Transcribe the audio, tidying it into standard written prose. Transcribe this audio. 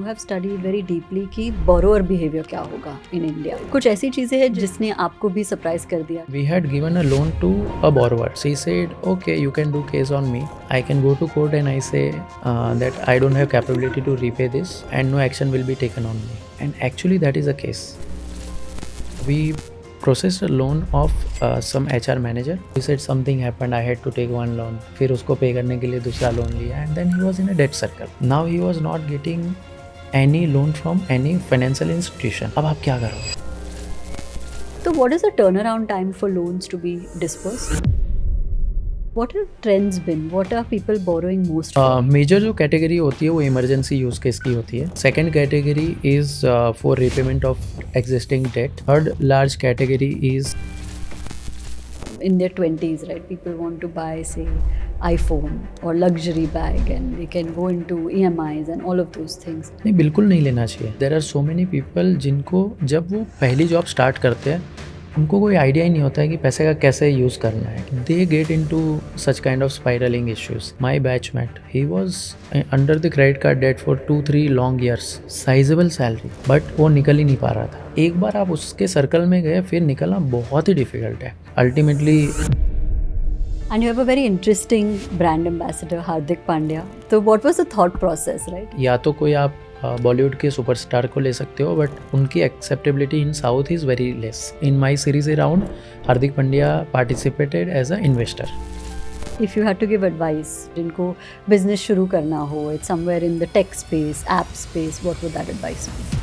Have studied very deeply कि borrower behaviour क्या होगा इन इंडिया। कुछ ऐसी चीजें हैं जिसने आपको भी सरप्राइज कर दिया? We had given a loan to a borrower. She said, "Okay, you can do case on me. I can go to court and I say that I don't have capability to repay this, and no action will be taken on me." And actually, that is the case. We processed a loan of some HR manager. He said something happened. I had to take one loan. फिर उसको पे करने के लिए दूसरा loan लिया, and then he was in a debt circle. Now he was not getting any loan from any financial institution. अब आप क्या करोगे? तो what is the turnaround time for loans to be dispersed? What are trends been? What are people borrowing most for? Major जो category होती है वो emergency use case की होती है. Second category is for repayment of existing debt. Third large category is In their 20s, right? People want to buy, say, iPhone or luxury bag, and they can go into EMIs and all of those things. नहीं, बिल्कुल नहीं लेना चाहिए. There are so many people जिनको जब वो पहली job start करते हैं उनको कोई आइडिया ही नहीं होता है कि पैसे का कैसे यूज़ करना है. They get into such kind of spiralling issues. My batchmate, he was under the credit card debt for 2-3 long years. Sizeable salary, but वो निकल ही नहीं पा रहा था. एक बार आप उसके सर्कल में गए फिर निकलना बहुत ही डिफिकल्ट है ultimately. And you have a very interesting brand ambassador, Hardik Pandya. So what was the thought process, right? या तो कोई आप बॉलीवुड के सुपरस्टार को ले सकते हो, बट उनकी acceptability in south is very less. In my series around Hardik Pandya participated as a investor. If you had to give advice, जिनको business शुरू करना हो, it's somewhere in the tech space, app space, what would that advice be?